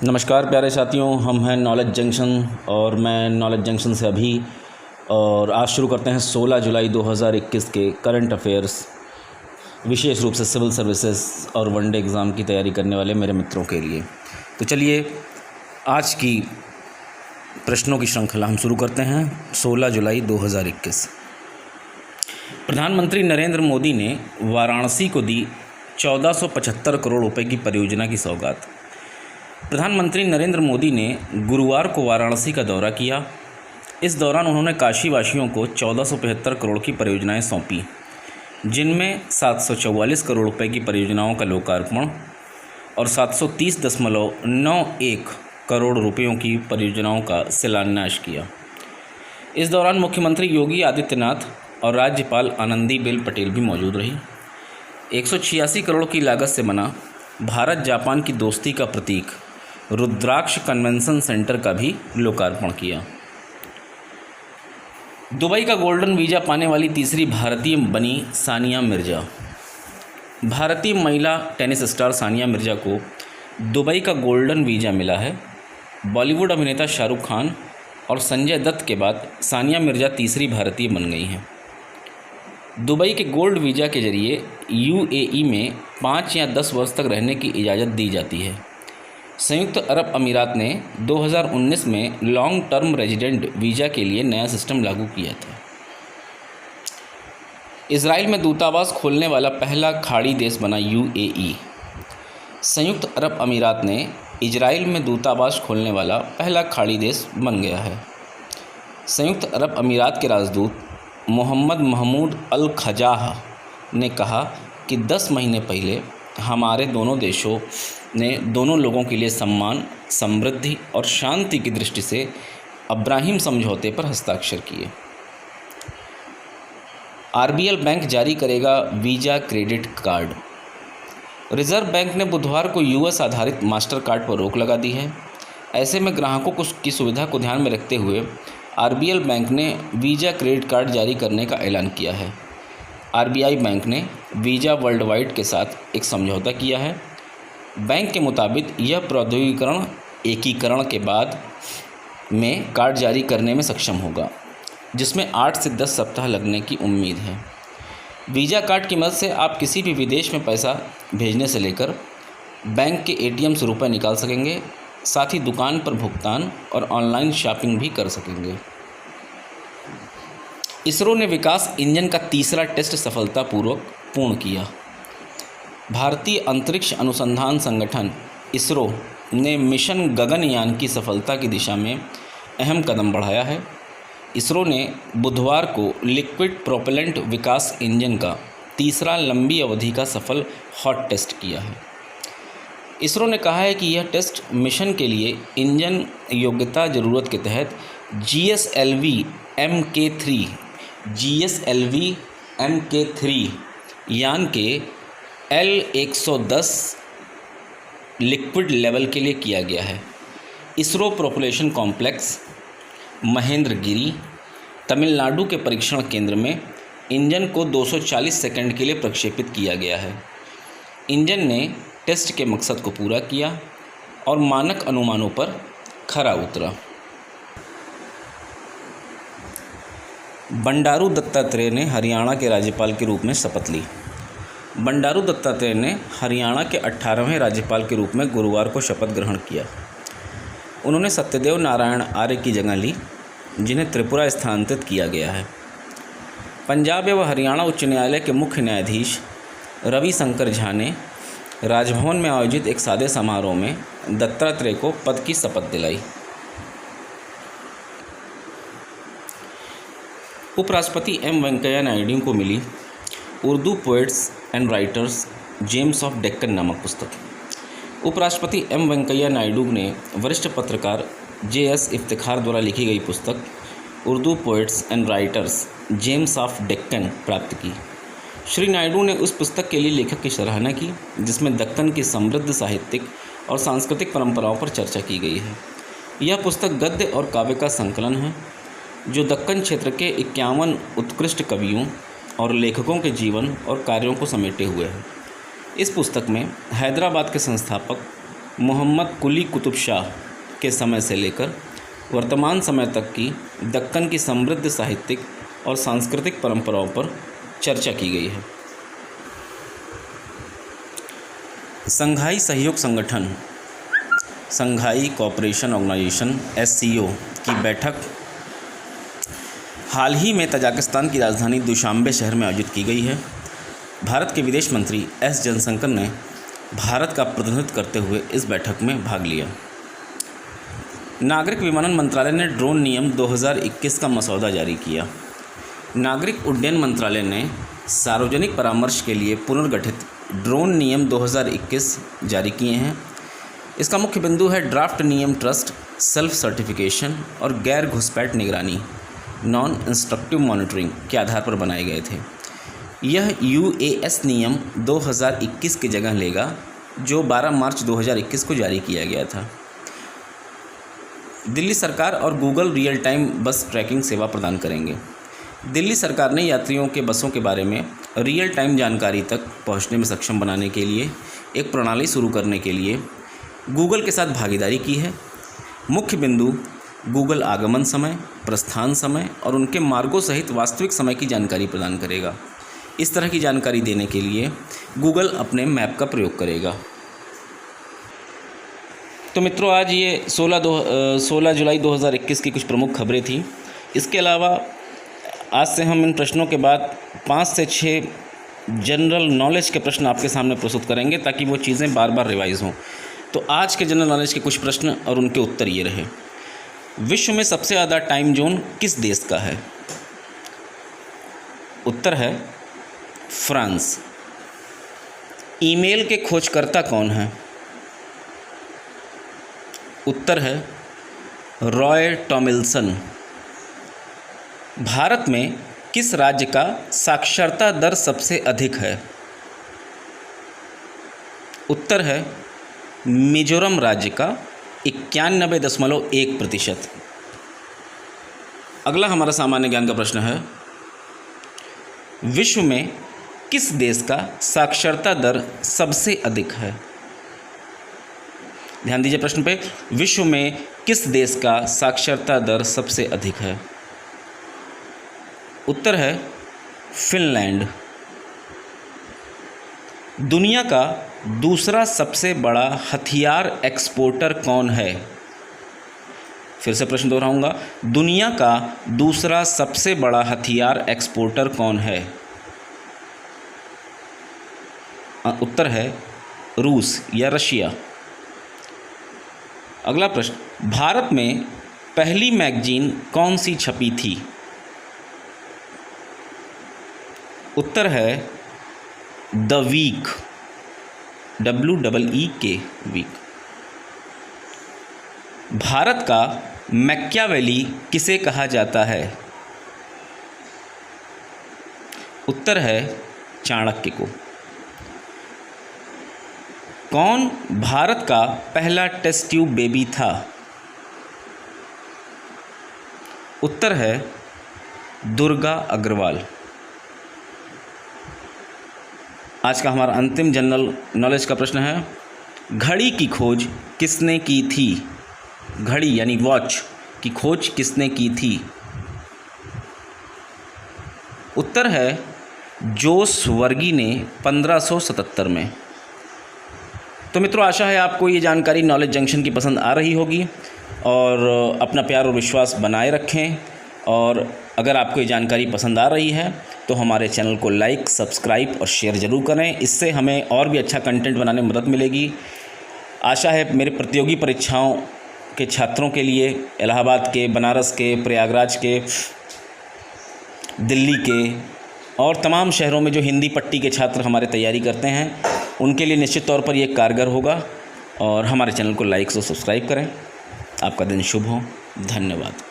नमस्कार प्यारे साथियों, हम हैं नॉलेज जंक्शन और मैं नॉलेज जंक्शन से अभी और आज शुरू करते हैं 16 जुलाई 2021 के करंट अफेयर्स, विशेष रूप से सिविल सर्विसेज और वनडे एग्ज़ाम की तैयारी करने वाले मेरे मित्रों के लिए। तो चलिए आज की प्रश्नों की श्रृंखला हम शुरू करते हैं। 16 जुलाई 2021 प्रधानमंत्री नरेंद्र मोदी ने वाराणसी को दी 1475 करोड़ रुपए की परियोजना की सौगात। प्रधानमंत्री नरेंद्र मोदी ने गुरुवार को वाराणसी का दौरा किया। इस दौरान उन्होंने काशीवासियों को 1475 करोड़ की परियोजनाएं सौंपी, जिनमें 744 करोड़ रुपए की परियोजनाओं का लोकार्पण और 730.91 करोड़ रुपयों की परियोजनाओं का शिलान्यास किया। इस दौरान मुख्यमंत्री योगी आदित्यनाथ और राज्यपाल आनंदीबेन पटेल भी मौजूद रही। 186 करोड़ की लागत से बना भारत जापान की दोस्ती का प्रतीक रुद्राक्ष कन्वेंशन सेंटर का भी लोकार्पण किया। दुबई का गोल्डन वीज़ा पाने वाली तीसरी भारतीय बनी सानिया मिर्ज़ा। भारतीय महिला टेनिस स्टार सानिया मिर्ज़ा को दुबई का गोल्डन वीज़ा मिला है। बॉलीवुड अभिनेता शाहरुख खान और संजय दत्त के बाद सानिया मिर्ज़ा तीसरी भारतीय बन गई हैं। दुबई के गोल्ड वीज़ा के जरिए यूएई में 5 या 10 वर्ष तक रहने की इजाज़त दी जाती है। संयुक्त अरब अमीरात ने 2019 में लॉन्ग टर्म रेजिडेंट वीज़ा के लिए नया सिस्टम लागू किया था। इजराइल में दूतावास खोलने वाला पहला खाड़ी देश बना यूएई। संयुक्त अरब अमीरात ने इजराइल में दूतावास खोलने वाला पहला खाड़ी देश बन गया है। संयुक्त अरब अमीरात के राजदूत मोहम्मद महमूद अल खजाह ने कहा कि 10 महीने पहले हमारे दोनों देशों ने दोनों लोगों के लिए सम्मान, समृद्धि और शांति की दृष्टि से अब्राहिम समझौते पर हस्ताक्षर किए। आरबीएल बैंक जारी करेगा visa credit card. Reserve bank ने बुधवार को यूएस आधारित मास्टर कार्ड पर रोक लगा दी है। ऐसे में ग्राहकों की सुविधा को ध्यान में रखते हुए आरबीएल बैंक ने वीज़ा क्रेडिट कार्ड जारी करने का ऐलान किया है। आरबीआई बैंक ने वीज़ा वर्ल्ड वाइड के साथ एक समझौता किया है। बैंक के मुताबिक यह प्रौद्योगिकीकरण एकीकरण के बाद में कार्ड जारी करने में सक्षम होगा, जिसमें 8 से 10 सप्ताह लगने की उम्मीद है। वीज़ा कार्ड की मदद से आप किसी भी विदेश में पैसा भेजने से लेकर बैंक के एटीएम से रुपए निकाल सकेंगे, साथ ही दुकान पर भुगतान और ऑनलाइन शॉपिंग भी कर सकेंगे। इसरो ने विकास इंजन का तीसरा टेस्ट सफलतापूर्वक पूर्ण किया। भारतीय अंतरिक्ष अनुसंधान संगठन इसरो ने मिशन गगनयान की सफलता की दिशा में अहम कदम बढ़ाया है। इसरो ने बुधवार को लिक्विड प्रोपेलेंट विकास इंजन का तीसरा लंबी अवधि का सफल हॉट टेस्ट किया है। इसरो ने कहा है कि यह टेस्ट मिशन के लिए इंजन योग्यता ज़रूरत के तहत GSLV Mk3 यान के L110 लिक्विड लेवल के लिए किया गया है। इसरो प्रोपल्शन कॉम्प्लेक्स महेंद्रगिरी, तमिलनाडु के परीक्षण केंद्र में इंजन को 240 सेकंड के लिए प्रक्षेपित किया गया है। इंजन ने टेस्ट के मकसद को पूरा किया और मानक अनुमानों पर खरा उतरा। बंडारू दत्तात्रेय ने हरियाणा के राज्यपाल के रूप में शपथ ली। बंडारू दत्तात्रेय ने हरियाणा के 18वें राज्यपाल के रूप में गुरुवार को शपथ ग्रहण किया। उन्होंने सत्यदेव नारायण आर्य की जगह ली, जिन्हें त्रिपुरा स्थानांतरित किया गया है। पंजाब एवं हरियाणा उच्च न्यायालय के मुख्य न्यायाधीश रवि शंकर झा ने राजभवन में आयोजित एक सादे समारोह में दत्तात्रेय को पद की शपथ दिलाई। उपराष्ट्रपति एम वेंकैया नायडू को मिली Urdu poets and writers gems of Deccan नामक पुस्तक। उपराष्ट्रपति एम वेंकैया नायडू ने वरिष्ठ पत्रकार JS इफ्तिखार द्वारा लिखी गई पुस्तक Urdu poets and writers gems of Deccan प्राप्त की। श्री नायडू ने उस पुस्तक के लिए लेखक की सराहना की, जिसमें दक्कन की समृद्ध साहित्यिक और सांस्कृतिक परंपराओं पर चर्चा की गई है। यह पुस्तक गद्य और काव्य का संकलन है, जो दक्कन क्षेत्र के 51 उत्कृष्ट कवियों और लेखकों के जीवन और कार्यों को समेटे हुए है। इस पुस्तक में हैदराबाद के संस्थापक मोहम्मद कुली कुतुब शाह के समय से लेकर वर्तमान समय तक की दक्कन की समृद्ध साहित्यिक और सांस्कृतिक परंपराओं पर चर्चा की गई है। संघाई सहयोग संगठन, संघाई कोऑपरेशन ऑर्गेनाइजेशन (SCO) की बैठक हाल ही में तजाकिस्तान की राजधानी दुशांबे शहर में आयोजित की गई है। भारत के विदेश मंत्री एस जयशंकर ने भारत का प्रतिनिधित्व करते हुए इस बैठक में भाग लिया। नागरिक विमानन मंत्रालय ने ड्रोन नियम 2021 का मसौदा जारी किया। नागरिक उड्डयन मंत्रालय ने सार्वजनिक परामर्श के लिए पुनर्गठित ड्रोन नियम 2021 जारी किए हैं। इसका मुख्य बिंदु है ड्राफ्ट नियम ट्रस्ट, सेल्फ सर्टिफिकेशन और गैर घुसपैठ निगरानी नॉन इंस्ट्रक्टिव मॉनिटरिंग के आधार पर बनाए गए थे। यह UAS नियम 2021 की जगह लेगा, जो 12 मार्च 2021 को जारी किया गया था। दिल्ली सरकार और गूगल रियल टाइम बस ट्रैकिंग सेवा प्रदान करेंगे। दिल्ली सरकार ने यात्रियों के बसों के बारे में रियल टाइम जानकारी तक पहुंचने में सक्षम बनाने के लिए एक प्रणाली शुरू करने के लिए गूगल के साथ भागीदारी की है। मुख्य बिंदु गूगल आगमन समय, प्रस्थान समय और उनके मार्गों सहित वास्तविक समय की जानकारी प्रदान करेगा। इस तरह की जानकारी देने के लिए गूगल अपने मैप का प्रयोग करेगा। तो मित्रों, आज ये 16 जुलाई 2021 की कुछ प्रमुख खबरें थी। इसके अलावा आज से हम इन प्रश्नों के बाद 5 से 6 जनरल नॉलेज के प्रश्न आपके सामने प्रस्तुत करेंगे, ताकि वो चीज़ें बार बार रिवाइज़ हों। तो आज के जनरल नॉलेज के कुछ प्रश्न और उनके उत्तर ये रहे। विश्व में सबसे ज़्यादा टाइम जोन किस देश का है? उत्तर है फ्रांस। ईमेल के खोजकर्ता कौन है? उत्तर है रॉय टॉमिल्सन। भारत में किस राज्य का साक्षरता दर सबसे अधिक है? उत्तर है मिजोरम राज्य का 91.1%। अगला हमारा सामान्य ज्ञान का प्रश्न है, विश्व में किस देश का साक्षरता दर सबसे अधिक है? ध्यान दीजिए प्रश्न पे, विश्व में किस देश का साक्षरता दर सबसे अधिक है? उत्तर है फिनलैंड। दुनिया का दूसरा सबसे बड़ा हथियार एक्सपोर्टर कौन है? फिर से प्रश्न दोहराऊंगा, दुनिया का दूसरा सबसे बड़ा हथियार एक्सपोर्टर कौन है? उत्तर है रूस या रशिया। अगला प्रश्न, भारत में पहली मैगजीन कौन सी छपी थी? उत्तर है the week, WEEK, week. Bharat का मैकियावेली किसे कहा जाता है? उत्तर है चाणक्य को। कौन भारत का पहला टेस्ट ट्यूब बेबी था? उत्तर है दुर्गा अग्रवाल। आज का हमारा अंतिम जनरल नॉलेज का प्रश्न है, घड़ी की खोज किसने की थी? घड़ी यानी वॉच की खोज किसने की थी? उत्तर है जोस वर्गी ने 1577 में। तो मित्रों, आशा है आपको ये जानकारी नॉलेज जंक्शन की पसंद आ रही होगी, और अपना प्यार और विश्वास बनाए रखें। और अगर आपको ये जानकारी पसंद आ रही है तो हमारे चैनल को लाइक, सब्सक्राइब और शेयर ज़रूर करें। इससे हमें और भी अच्छा कंटेंट बनाने में मदद मिलेगी। आशा है मेरे प्रतियोगी परीक्षाओं के छात्रों के लिए, इलाहाबाद के, बनारस के, प्रयागराज के, दिल्ली के और तमाम शहरों में जो हिंदी पट्टी के छात्र हमारे तैयारी करते हैं, उनके लिए निश्चित तौर पर ये कारगर होगा। और हमारे चैनल को लाइक और सब्सक्राइब करें। आपका दिन शुभ हो। धन्यवाद।